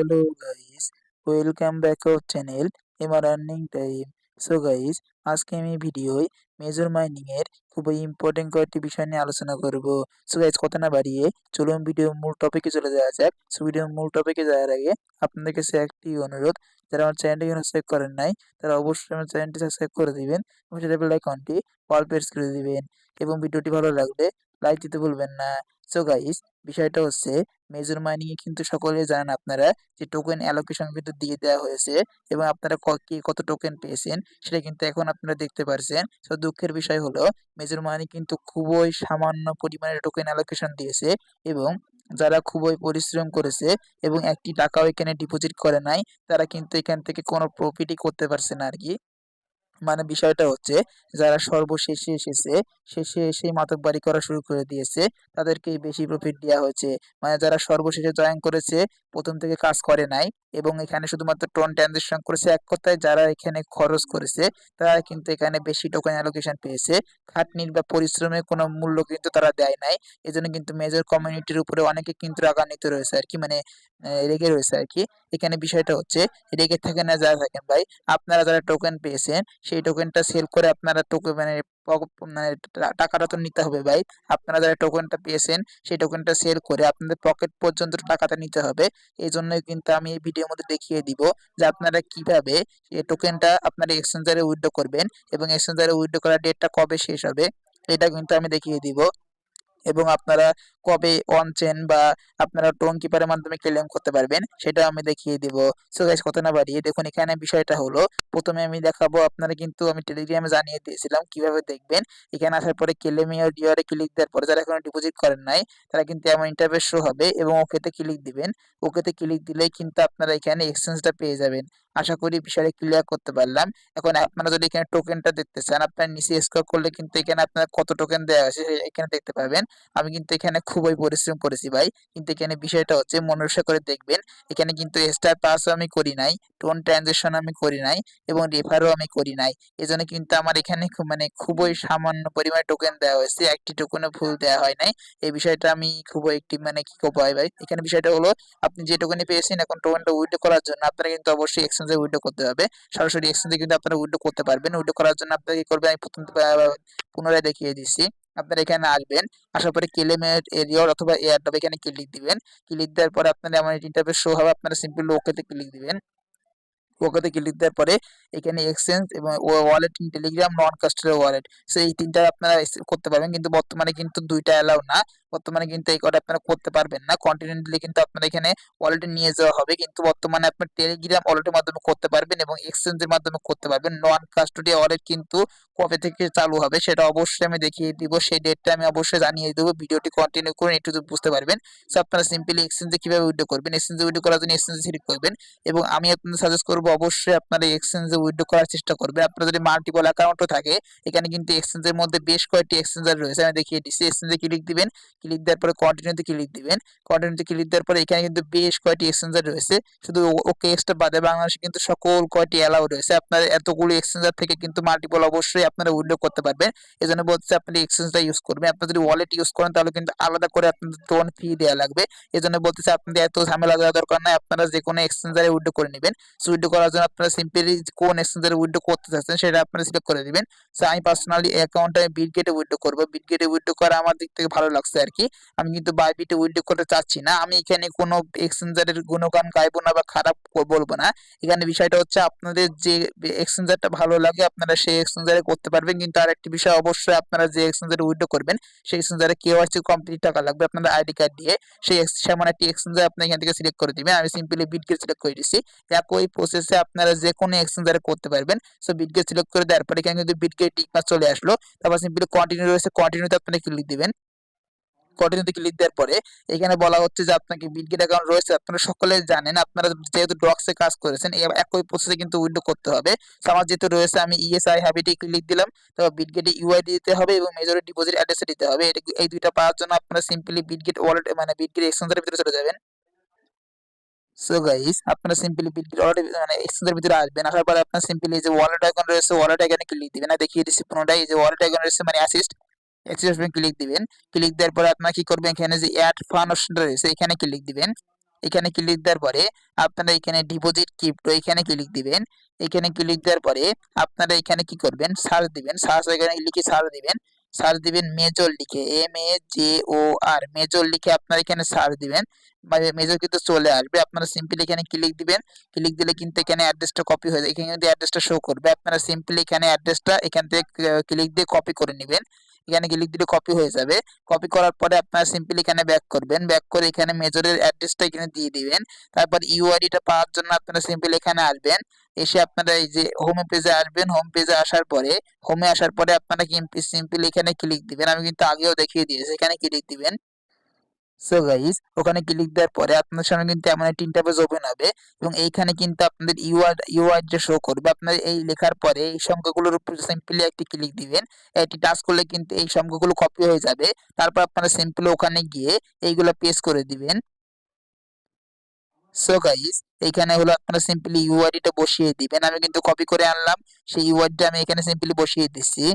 Hello guys, welcome back our channel MR earning time. So guys, আজকে আমি ভিডিওয় major mining এর খুবই important কয়েকটি বিষয় নিয়ে আলোচনা করব। সো গাইস, কথা না বাড়িয়ে চলুন ভিডিওর মূল টপিকে চলে যাওয়া যাক। সো ভিডিওর মূল টপিকে যাওয়ার আগে আপনাদের কাছে একটি অনুরোধ, যারা আমার চ্যানেলটি সাবস্ক্রাইব করেন নাই তারা অবশ্যই আমার চ্যানেলটি সাবস্ক্রাইব করে দিবেন এবং সেটা বেল আইকনটি অল প্রেস করে দিবেন এবং ভিডিওটি ভালো লাগলে লাইক দিতে ভুলবেন না। সো গাইস, বিষয়টা হচ্ছে মেজর মাইনিং এ কিন্তু সকলেই জানেন আপনারা যে টোকেন অ্যালোকেশন কিন্তু দিয়ে দেওয়া হয়েছে এবং আপনারা কে কত টোকেন পেয়েছেন সেটা কিন্তু এখন আপনারা দেখতে পারছেন। তো দুঃখের বিষয় হলো মেজর মানি কিন্তু খুবই সামান্য পরিমাণে টোকেন অ্যালোকেশন দিয়েছে এবং যারা খুবই পরিশ্রম করেছে এবং একটি টাকাও এখানে ডিপোজিট করে নাই তারা কিন্তু এখান থেকে কোনো প্রফিটই করতে পারছে না আর কি। মানে বিষয়টা হচ্ছে যারা সর্বশেষে এসেছে, শেষে এসেই মাতব্বরি করা শুরু করে দিয়েছে, তাদেরকেই বেশি প্রফিট দেওয়া হয়েছে। মানে যারা সর্বশেষে জয়েন করেছে, প্রথম থেকে কাজ করে নাই এবং এখানে শুধুমাত্র টোন ট্রানজেকশন করেছে, এক কথায় যারা এখানে খরচ করেছে তারা কিন্তু এখানে বেশি টোকেন অ্যালোকেশন পেয়েছে। খাটনির বা পরিশ্রমের কোনো মূল্য কিন্তু তারা দেয় নাই। এজন্য কিন্তু মেজর কমিউনিটির উপরে অনেকে কিন্তু রাগান্বিত রয়েছে আর কি, মানে রেগে রয়েছে আর কি। এখানে বিষয়টা হচ্ছে রেগে থাকেন না যারা থাকেন ভাই, আপনারা যারা টোকেন পেয়েছেন সেই টোকেনটা সেল করে আপনারা টোকেন মানে মানে টাকাটা তো নিতে হবে ভাই। আপনারা যারা টোকেনটা পেয়েছেন সেই টোকেনটা সেল করে আপনাদের পকেট পর্যন্ত টাকাটা নিতে হবে। এই জন্যই কিন্তু আমি এই ভিডিওর মধ্যে দেখিয়ে দিব যে আপনারা কিভাবে এই টোকেনটা আপনারা এক্সচেঞ্জারে উইথড্র করবেন এবং এক্সচেঞ্জারে উইথড্র করার ডেটটা কবে শেষ হবে এটা কিন্তু আমি দেখিয়ে দিব এবং আপনারা কবে অন চেইন বা আপনারা টোন কিপারের মাধ্যমে ক্লেম করতে পারবেন সেটা আমি দেখিয়ে দিব। সো গাইস, কথা না বাড়িয়ে দেখুন এখানে বিষয়টা হলো, প্রথমে আমি দেখাবো আপনারা কিন্তু আমি টেলিগ্রামে জানিয়ে দিয়েছিলাম কিভাবে দেখবেন। এখানে আসার পরে ক্লেম ইওর রিওয়ার্ডে ক্লিক দেওয়ার পরে যারা এখনো ডিপোজিট করেন নাই তারা কিন্তু এমন ইন্টারফেস শো হবে এবং ওকেতে ক্লিক দিবেন। ওকেতে ক্লিক দিলেই কিন্তু আপনারা এখানে এক্সচেঞ্জটা পেয়ে যাবেন। আশা করি বিষয়টা ক্লিয়ার করতে পারলাম। এখন আপনারা যদি এখানে টোকেনটা দেখতে চান, আপনারা নিচে স্ক্রল করলে কিন্তু এখানে আপনার কত টোকেন দেওয়া আছে এখানে দেখতে পাবেন। আমি কিন্তু এখানে খুবই পরিশ্রম করেছি ভাই, কিন্তু এখানে বিষয়টা হচ্ছে মনোযোগ করে দেখবেন। এখানে কিন্তু স্টার পাসও আমি করি নাই, টোন ট্রানজেকশন আমি করি নাই এবং রেফারও আমি করি নাই। এজন্য কিন্তু আমার এখানে মানে খুবই সামান্য পরিমাণে টোকেন দেওয়া হয়েছে, একটি টোকেনও ভুল দেওয়া হয় নাই। এই বিষয়টা আমি খুবই একটি মানে কি করবো ভাই, এখানে বিষয়টা হলো আপনি যে টোকেনে পেয়েছেন এখন টোকেনটা উইথড্র করার জন্য আপনারা কিন্তু অবশ্যই এক্সচেঞ্জে উইথড্র করতে হবে। সরাসরি এক্সচেঞ্জে কিন্তু আপনারা উইথড্র করতে পারবেন। উইথড্র করার জন্য আপনারা কি করবেন আমি প্রথম পুনরায় দেখিয়ে দিচ্ছি। আপনারা এখানে আসবেন, আসার পরে ক্লেমের এরিয়র অথবা এয়ারড্রপ এখানে ক্লিক দিবেন। ক্লিক দেওয়ার পরে আপনাদের এমন একটি ইন্টারফেস শো হবে, আপনারা সিম্পলি ওকেতে ক্লিক দিবেন। ওকেতে ক্লিক দেওয়ার পরে এখানে এক্সচেঞ্জ এবং ওয়ালেট, টেলিগ্রাম, নন কাস্টডি ওয়ালেট, সো এই তিনটা আপনারা করতে পারবেন, কিন্তু বর্তমানে কিন্তু দুইটা অ্যালাউ না। বর্তমানে কিন্তু এই কটা আপনারা করতে পারবেন না। কন্টিনেন্টালি কিন্তু আপনারা এখানে ওয়ালেটে নিয়ে যাওয়া হবে, কিন্তু বর্তমানে আপনার টেলিগ্রাম ওয়ালেটের মাধ্যমে করতে পারবেন এবং এক্সচেঞ্জের মাধ্যমে করতে পারবেন। নন কাস্টডি ওয়ালেট কিন্তু কবে থেকে চালু হবে সেটা অবশ্যই আমি দেখিয়ে দিব, সেই ডেটটা আমি অবশ্যই জানিয়ে দেবো। ভিডিওটি কন্টিনিউ করুন, একটু বুঝতে পারবেন। সো আপনারা সিম্পলি এক্সচেঞ্জে কিভাবে উইথড্র করবেন, এক্সচেঞ্জে উইথড্র করার জন্য এক্সচেঞ্জে সিলেক্ট করবেন এবং আমি আপনাদের সাজেস্ট করব অবশ্যই আপনারা এক্সচেঞ্জে উইথড্র করার চেষ্টা করবেন। আপনার যদি মাল্টিপল অ্যাকাউন্টও থাকে, এখানে কিন্তু এক্সচেঞ্জের মধ্যে বেশ কয়েকটি এক্সচেঞ্জার রয়েছে, আমি দেখিয়ে দিচ্ছি। এক্সচেঞ্জে ক্লিক দিবেন, ক্লিক দেওয়ার পরে কন্টিনিউতে ক্লিক দিবেন। কন্টিনিউতে ক্লিক দেওয়ার পরে এখানে কিন্তু বেশ কয়েকটি এক্সচেঞ্জার রয়েছে, শুধু ওকে এক্সটা বাদে বাংলাদেশে কিন্তু সকল কয়টি অ্যালাউ রয়েছে। আপনার এতগুলো এক্সচেঞ্জার থেকে কিন্তু মাল্টিপল অবশ্যই আপনারা উইথড্র করতে পারবেন। এজন্য বলছে আপনি এক্সচেঞ্জটা ইউজ করবেন। আপনি যদি ওয়ালেট ইউজ করেন তাহলে কিন্তু আলাদা করে আপনাদের টোন ফি দেওয়া লাগবে। এজন্য বলতেছে আপনাদের এত ঝামেলা দেওয়ার দরকার নাই, আপনারা যে কোনো এক্সচেঞ্জারে উইথড্র করে নেবেন। সো উইথড্র করার জন্য আপনারা সিম্পলি কোন এক্সচেঞ্জারে উইথড্র করতে চাচ্ছেন সেটা আপনারা সিলেক্ট করে দিবেন। সো আমি পার্সোনালি অ্যাকাউন্টে বিটগেটে উইথড্র করব। বিটগেটে উইথড্র করা আমার দিক থেকে ভালো লাগছে আর কি। আমি কিন্তু বাইবিটে উইথড্র করতে চাচ্ছি না। আমি এখানে কোনো এক্সচেঞ্জারের গুণগান গাইবো না বা খারাপ বলবো না। এখানে বিষয়টা হচ্ছে আপনাদের যে এক্সচেঞ্জারটা ভালো লাগে আপনারা সেই এক্সচেঞ্জারে করতে পারবেন, কিন্তু আরেকটি বিষয় অবশ্যই আপনারা যে এক্সচেঞ্জারে উইথড্র করবেন সেই এক্সচেঞ্জারে কেওয়াইসি কমপ্লিট টাকা লাগবে আপনাদের আইডি কার্ড দিয়ে। সেই সেমন একটি এক্সচেঞ্জার আপনি এখান থেকে সিলেক্ট করে দিবেন। আমি সিম্পলি বিটগেট সিলেক্ট করে দিচ্ছি। একই প্রসেসে আপনারা যে কোনো এক্সচেঞ্জারে করতে পারবেন। সো বিটগেট সিলেক্ট করে দেওয়ার পরে এখানে কিন্তু বিটগেট টিকমার্ক চলে আসলো। তারপর সিম্পলি কন্টিনিউ রয়েছে, কন্টিনিউতে আপনারা ক্লিক দিবেন। কন্টিনিউতে ক্লিক দেওয়ার পরে এখানে বলা হচ্ছে যে আপনাকে বিটগেট অ্যাকাউন্ট রয়েছে, আপনারা সকলে জানেন। আপনারা যেহেতু ডক্সে কাজ করেছেন একই প্রসেসে কিন্তু উইথড্র করতে হবে। তো আমার যেহেতু রয়েছে আমি ইএসআই হ্যাবিটে ক্লিক দিলাম। তারপর বিটগেটে ইউআইডি দিতে হবে এবং মেজর ডিপোজিট অ্যাড্রেসে দিতে হবে। এই দুইটা পাওয়ার জন্য আপনারা সিম্পলি বিটগেট ওয়ালেট মানে বিটগেট এক্সচেঞ্জারের ভিতরে চলে যাবেন। সো গাইস, আপনারা সিম্পলি বিটগেট ওয়ালেট মানে এক্সচেঞ্জের ভিতরে আসবেন। আসার পরে আপনারা সিম্পলি এই যে ওয়ালেট আইকন রয়েছে ওয়ালেট আইকনে ক্লিক দিবেন। আর দেখিয়ে দিচ্ছি পুনরায়, এই যে ওয়ালেট আইকন রয়েছে মানে অ্যাসিস্ট, অ্যাক্সেস ক্লিক দিবেন। ক্লিক দেওয়ার পরে আপনারা কি করবেন, এখানে যে অ্যাড ফান্ড অপশনটা রয়েছে এখানে ক্লিক দিবেন। এখানে ক্লিক দেওয়ার পরে আপনারা এখানে ডিপোজিট ক্রিপ্টো এখানে ক্লিক দিবেন। এখানে ক্লিক দেওয়ার পরে আপনারা এখানে কি করবেন, সার্চ দিবেন। সার্চ এখানে লিখে সার্চ দিবেন। সার্চ দিবেন মেজর লিখে, MAJOR মেজর লিখে আপনারা এখানে সার্চ দিবেন। মেজর কিন্তু চলে আসবে। আপনারা সিম্পলি এখানে ক্লিক দিবেন। ক্লিক দিলে কিন্তু এখানে অ্যাড্রেসটা কপি হয়ে যায়। এখানে কিন্তু অ্যাড্রেসটা শো করবে। আপনারা সিম্পলি এখানে অ্যাড্রেসটা এখান থেকে ক্লিক দিয়ে কপি করে নেবেন। এখানে ক্লিক দিলে কপি হয়ে যাবে। কপি করার পরে আপনারা সিম্পলি এখানে ব্যাক করবেন। ব্যাক করে এখানে মেজরের অ্যাড্রেসটা এখানে দিয়ে দিবেন। তারপর ইউআইডিটা পাওয়ার জন্য আপনারা সিম্পলি এখানে আসবেন। এসে আপনারা এই যে হোম পেজে আসবেন। হোম পেজে আসার পরে হোমে আসার পরে আপনারা সিম্পলি এখানে ক্লিক দিবেন। আমি কিন্তু আগেও দেখিয়ে দিয়েছি, এখানে ক্লিক দিবেন। সো গাইস, ওখানে ক্লিক দেওয়ার পরে আপনার সামনে কিন্তু এমন একটা ইন্টারফেস ওপেন হবে এবং এইখানে কিন্তু আপনাদের ইউআইডি টা শো করবে। আপনার এই লেখার পরে এই সংখ্যাগুলোর উপর সিম্পলি একটি ক্লিক দিবেন। একটি টাচ করলে কিন্তু এই সংখ্যাগুলো কপি হয়ে যাবে। তারপর আপনারা সিম্পলি ওখানে গিয়ে এইগুলো পেস্ট করে দিবেন। সো গাইস, এইখানে হলো আপনারা সিম্পলি ইউআইডি টা বসিয়ে দিবেন। আমি কিন্তু কপি করে আনলাম, সেই ইউআইডি টা আমি এখানে সিম্পলি বসিয়ে দিচ্ছি।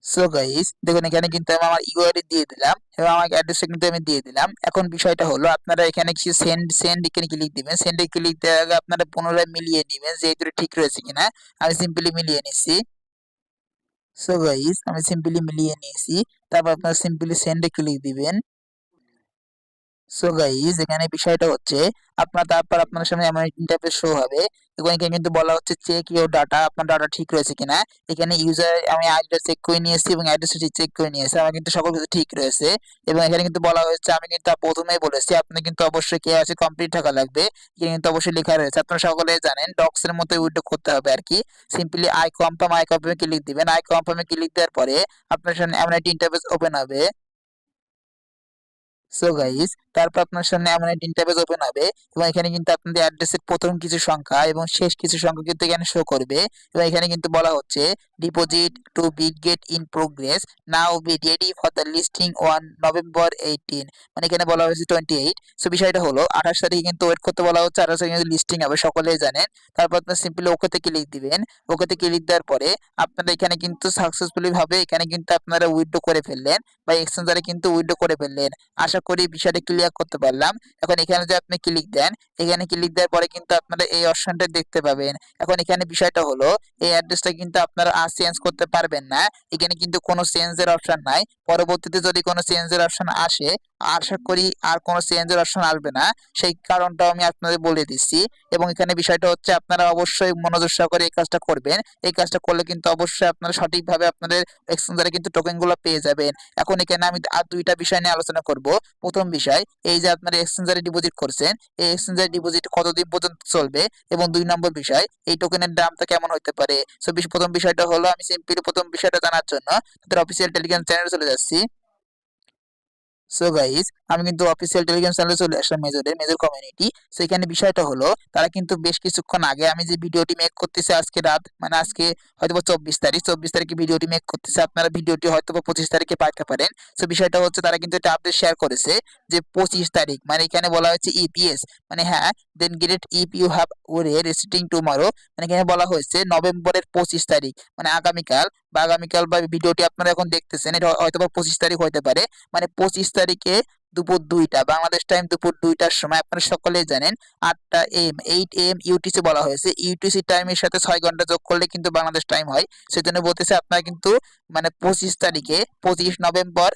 সো গাইস, দেখুন এখানে কিন্তু আমি আমার ইউআইডি দিয়ে দিলাম এবং আমার অ্যাড্রেসটা কিন্তু আমি দিয়ে দিলাম। এখন বিষয়টা হলো আপনারা এখানে কিছু সেন্ড সেন্ড এখানে ক্লিক দিবেন। সেন্ডে ক্লিক দেওয়ার আগে আপনারা পুনরায় মিলিয়ে নেবেন যে এই দুটো ঠিক রয়েছে কিনা। আমি সিম্পলি মিলিয়ে নিচ্ছি। সো গাইস, আমি সিম্পলি মিলিয়ে নিয়েছি। তারপর আপনারা সিম্পলি সেন্ডে ক্লিক দিবেন। সো গাইস, এখানে বিষয়টা হচ্ছে তারপর আপনার সামনে এমন ইন্টারফেস শো হবে এবং এখানে কিন্তু বলা হচ্ছে চেক ইওর ডাটা, আপনার ডাটা ঠিক রয়েছে কিনা। এখানে ইউজার আমি আইডিটা চেক করে নিয়েছি এবং অ্যাড্রেসটা চেক করে নিয়েছি, আমার কিন্তু সকল কিছু ঠিক রয়েছে। এবং এখানে কিন্তু বলা হয়েছে, আমি কিন্তু প্রথমেই বলেছি আপনি কিন্তু অবশ্যই KYC কমপ্লিট থাকা লাগবে। এখানে কিন্তু অবশ্যই লেখা রয়েছে, আপনারা সকলে জানেন ডক্স এর মতো উইথড্র করতে হবে আর কি। সিম্পলি আই কনফার্মে ক্লিক দিবেন। আই কনফার্মে ক্লিক দেওয়ার পরে আপনার সামনে এমন একটা ইন্টারফেস ওপেন হবে। সো গাইস, তারপর আপনার সামনে এমন একটা ইন্টারফেস ওপেন হবে এবং এখানে কিন্তু আপনাদের অ্যাড্রেসের প্রথম কিছু সংখ্যা এবং শেষ কিছু সংখ্যা কিন্তু এখানে শো করবে। এবং এখানে কিন্তু বলা হচ্ছে deposit to be get in progress, now be ready for the listing on November 18। মানে এখানে বলা হয়েছে 28। সো বিষয়টা হলো 28 তারিখে কিন্তু ওয়েট করতে বলা হচ্ছে। 28 তারিখে লিস্টিং হবে, সকলেই জানেন। তারপর আপনার সিম্পলি ওকেতে ক্লিক দিবেন। ওকেতে ক্লিক দেওয়ার পরে আপনারা এখানে কিন্তু সাকসেসফুলি ভাবে এখানে কিন্তু আপনারা উইথড্র করে ফেললেন বা এক্সচেঞ্জারে কিন্তু উইথড্র করে ফেললেন। আশা করি বিষয়টা ক্লিয়ার করতে পারলাম। এখন এখানে যে আপনি ক্লিক দেন, এখানে ক্লিক দেওয়ার পরে কিন্তু আপনারা এই অপশনটা দেখতে পাবেন। এখন এখানে বিষয়টা হলো এই অ্যাড্রেসটা কিন্তু আপনারা আর চেঞ্জ করতে পারবেন না। এখানে কিন্তু কোনো চেঞ্জের অপশন নাই। পরবর্তীতে যদি কোনো চেঞ্জের অপশন আসে, আশা করি আর কোনো চেঞ্জের অপশন আসবে না, সেই কারণটাও আমি আপনাদের বলে দিচ্ছি। এবং এখানে বিষয়টা হচ্ছে আপনারা অবশ্যই মনোযোগ সহকারে এই কাজটা করবেন। এই কাজটা করলে কিন্তু অবশ্যই আপনারা সঠিকভাবে আপনাদের এক্সচেঞ্জারে কিন্তু টোকেনগুলো পেয়ে যাবেন। এখন এখানে আমি আর দুইটা বিষয় নিয়ে আলোচনা করব। প্রথম বিষয়, এই যে আপনারা এক্সচেঞ্জারে ডিপোজিট করছেন, এই এক্সচেঞ্জারে ডিপোজিট কতদিন পর্যন্ত চলবে। এবং 2 নম্বর বিষয়, এই টোকেনের দামটা কেমন হতে পারে। সো প্রথম বিষয়টা হলো, আমি সিম্পলি প্রথম বিষয়টা জানার জন্য তাদের অফিসিয়াল টেলিগ্রাম চ্যানেলে চলে যাচ্ছি। সো গাইস, আমি কিন্তু অফিসিয়াল টেলিগ্রাম চ্যানেলে চলে আসলাম, মেজর কমিউনিটি। সেখানে বিষয়টা হলো তারা কিন্তু বেশ কিছুক্ষণ আগে আমি যে ভিডিওটি মেক করতেছি আজকে রাত, মানে আজকে হয়তো 24 তারিখে ভিডিওটি মেক করতেছে, আপনারা ভিডিওটি হয়তো 25 তারিখে পাইতে পারেন। সো বিষয়টা হচ্ছে তারা কিন্তু একটা আপডেট শেয়ার করেছে যে 25 তারিখ, মানে এখানে বলা হয়েছে ইপিএস, মানে হ্যাঁ, দেন গ্রেট ইফ ইউ হ্যাভ ওরে রেসিটিং টুমরো। মানে এখানে বলা হয়েছে নভেম্বরের 25 তারিখ, মানে আগামীকাল বা ভিডিওটি আপনারা এখন দেখতেছেন, এটা হয়তো 25 তারিখ হতে পারে। মানে 25 তারিখে দুপুর 2টা বাংলাদেশ টাইম, দুপুর 2টার সময়, আপনারা সকলেই জানেন 8 AM 8 AM ইউটিসি বলা হয়েছে। ইউটিসি টাইমের সাথে 6 ঘন্টা যোগ করলে কিন্তু বাংলাদেশ টাইম হয়। সেজন্য বলতেছে আপনারা কিন্তু মানে 25 তারিখে, 25 নভেম্বর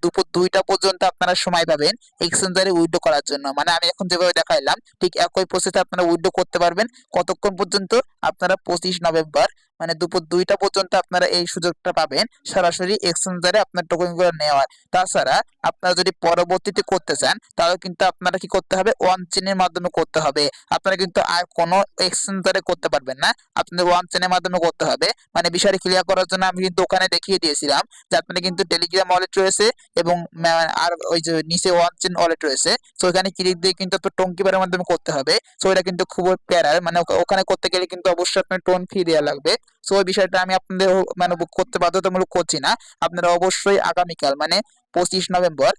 দুপুর 2টা পর্যন্ত আপনারা সময় পাবেন এক্সচেঞ্জারে উইথড্র করার জন্য। মানে আমি এখন যেভাবে দেখাইলাম ঠিক একই প্রসেসে আপনারা উইথড্র করতে পারবেন। কতক্ষণ পর্যন্ত? আপনারা 25 নভেম্বর মানে দুপুর 2টা পর্যন্ত আপনারা এই সুযোগটা পাবেন সরাসরি এক্সচেঞ্জারে আপনার টোকেনগুলো নেওয়ার। তাছাড়া আপনারা যদি পরবর্তীতে করতে চান, তাহলে কিন্তু আপনারা কি করতে হবে, ওয়ান চেনের মাধ্যমে করতে হবে। আপনারা কিন্তু আর কোনো এক্সচেঞ্জারে করতে পারবেন না, আপনাদের ওয়ান চেনের মাধ্যমে করতে হবে। মানে বিষয়টা ক্লিয়ার করার জন্য আমি কিন্তু ওখানে দেখিয়ে দিয়েছিলাম যে আপনারা কিন্তু টেলিগ্রাম ওয়ালেট রয়েছে এবং আর ওই যে নিচে ওয়ান চেন ওয়ালেট রয়েছে। সো এখানে ক্লিক দিয়ে কিন্তু আপনার টঙ্কিবারের মাধ্যমে করতে হবে। সো এটা কিন্তু খুবই প্যারার, মানে ওখানে করতে গেলে কিন্তু অবশ্যই আপনার টোন ফি দেওয়া লাগবে। সো ওই বিষয়টা আমি আপনাদের মানে করতে বাধ্যতামূলক করছি না। আপনারা অবশ্যই আগামীকাল মানে 25 নভেম্বর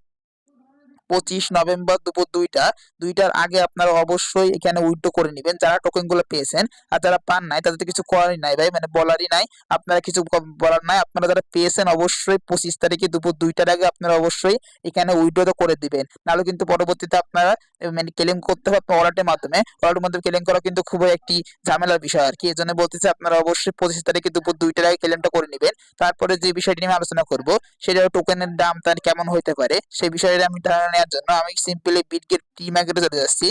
25 নভেম্বর দুপুর 2টার আগে আপনারা অবশ্যই এখানে উইথড্র করে নেবেন যারা টোকেনগুলো পেয়েছেন। আর যারা পান নাই তাদের তো কিছু করারই নাই ভাই, মানে বলারই নাই। আপনারা কিছু বলার নাই, আপনারা যারা পেয়েছেন অবশ্যই 25 তারিখে দুপুর 2টার আগে আপনারা অবশ্যই এখানে উইথড্র তো করে দিবেন, নাহলে কিন্তু পরবর্তীতে আপনারা মানে ক্লেম করতে হবে আপনার ওয়ালেটের মাধ্যমে ক্লেম করা কিন্তু খুবই একটি ঝামেলার বিষয় আর কি। এই জন্য বলতেছি আপনারা অবশ্যই 25 তারিখে দুপুর 2টার আগে ক্লেমটা করে নেবেন। তারপরে যে বিষয়টি নিয়ে আলোচনা করব সেটা হলো টোকেনের দাম তার কেমন হইতে পারে, সেই বিষয়ে আমি ধারণা নেওয়ার জন্য আমি সিম্পলি বিটগেট প্রি মার্কেটে চলে যাচ্ছি।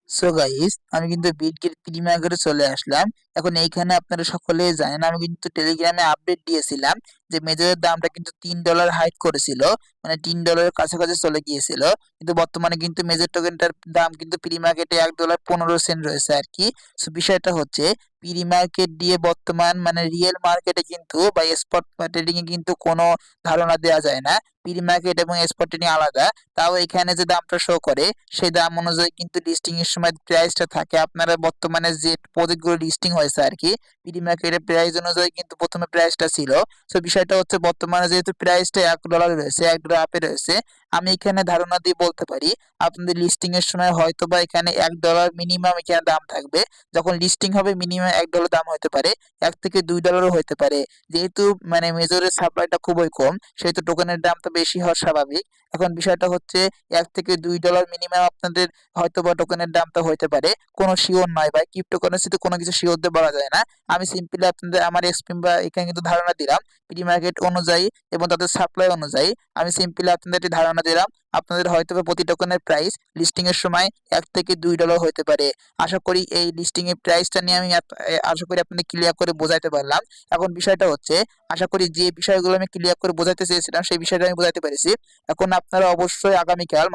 সো গাইস, আমি কিন্তু বিটগেট প্রি মার্কেটে চলে আসলাম। এখন এইখানে আপনারা সকলে জানেন আমি কিন্তু টেলিগ্রামে আপডেট দিয়েছিলাম যে মেজরের দামটা কিন্তু $3 হাইক করেছিল, মানে $3 কাছাকাছি চলে গিয়েছিল। কিন্তু বর্তমানে কিন্তু মেজর টোকেনটার দাম কিন্তু প্রি মার্কেটে $1.15 রয়েছে আর কি। সো বিষয়টা হচ্ছে প্রি মার্কেট দিয়ে বর্তমান মানে রিয়েল মার্কেটে কিন্তু বা স্পট ট্রেডিং এ কিন্তু কোনো ধারণা দেওয়া যায় না। প্রি মার্কেট এবং স্পট ট্রেডিং আলাদা। তাও এখানে যে দামটা শো করে সেই দাম অনুযায়ী কিন্তু লিস্টিং এর সময় প্রাইসটা থাকে। আপনারা বর্তমানে যে প্রজেক্টগুলো লিস্টিং হয়েছে আর কি প্রি মার্কেটের প্রাইস অনুযায়ী কিন্তু প্রথমে প্রাইসটা ছিল। সো বিষয়টা হচ্ছে বর্তমানে যেহেতু প্রাইসটা $1 রয়েছে, $1 আপে রয়েছে, আমি এখানে ধারণা দিয়ে বলতে পারি আপনাদের লিস্টিং এর সময় হয়তো বা এখানে $1 মিনিমাম এখানে দাম থাকবে। যখন লিস্টিং হবে মিনিমাম $1 দাম হতে পারে, $1 থেকে $2 হতে পারে। যেহেতু মানে মেজরের সাপ্লাইটা খুবই কম সেহেতু টোকেনের দাম তো বেশি হওয়া স্বাভাবিক। এখন বিষয়টা হচ্ছে $1 থেকে $2 মিনিমাম আপনাদের হয়তো বা টোকেনের দামটা হইতে পারে, কোনো শিওর নয় ভাই, ক্রিপ্টোকারেন্সিতে কোনো কিছু শিওর দিয়ে বলা যায় না। আমি সিম্পলি আপনাদের আমার এক্সপিরিয়েন্স বা এখানে কিন্তু ধারণা দিলাম প্রি মার্কেট অনুযায়ী এবং তাদের সাপ্লাই অনুযায়ী। আমি সিম্পলি আপনাদের একটি ধারণা দিলাম আপনাদের হয়তো বা প্রতি টোকেনের প্রাইস লিস্টিং এর সময় $1 থেকে $2 হতে পারে। আশা করি এই লিস্টিং এর প্রাইসটা নিয়ে আমি আশা করি আপনাদের ক্লিয়ার করে বোঝাইতে পারলাম। এখন বিষয়টা হচ্ছে আশা করি যে বিষয়গুলো আমি ক্লিয়ার করে বোঝাইতে চেয়েছিলাম সেই বিষয়টা আমি বোঝাইতে পেরেছি। এখন আপনারা অবশ্যই আগামীকাল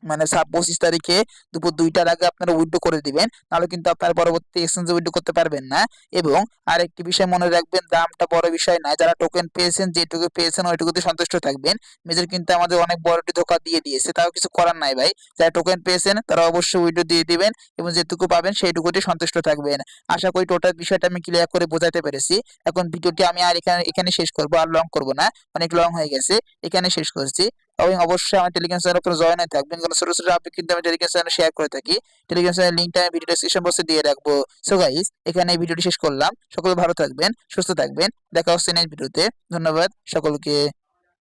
মানে 25 তারিখে দুপুর 2টার আগে আপনারা উইথড্র করে দিবেন, নাহলে কিন্তু আপনারা পরবর্তী এক্সচেঞ্জে উইথড্র করতে পারবেন না। এবং আরেকটি বিষয় মনে রাখবেন, দামটা বড় বিষয় না, যারা টোকেন পেয়েছেন যেটুকু পেয়েছেন ওইটুকুতে সন্তুষ্ট থাকবেন। মেজর কিন্তু আমাদের অনেক বড় একটি ধোঁকা দিয়ে দিয়েছে, তাও কিছু করার নাই ভাই। যারা টোকেন পেয়েছেন তারা অবশ্যই উইথড্র দিয়ে দিবেন এবং যেটুকু পাবেন সেইটুকুতে সন্তুষ্ট থাকবেন। আশা করি টোটাল বিষয়টা আমি ক্লিয়ার করে বোঝাতে পেরেছি। এখন ভিডিওটি আমি আর এখানে এখানে শেষ করব, আর লং করব না, অনেক লং হয়ে গেছে, এখানে শেষ করছি। এবং অবশ্যই আমার টেলিগ্রাম চ্যানেল আপনারা জয়েন হয়ে থাকবেন, কারণ ছোট ছোট আপডেট কিন্তু আমি টেলিগ্রাম চ্যানেলে শেয়ার করে থাকি। টেলিগ্রাম চ্যানেলের লিংকটা আমি ভিডিও ডেসক্রিপশন বক্সে দিয়ে রাখবো। সো গাইস, এখানে এই ভিডিওটি শেষ করলাম। সকলে ভালো থাকবেন, সুস্থ থাকবেন, দেখা হচ্ছে নেক্সট ভিডিওতে। ধন্যবাদ সকলকে।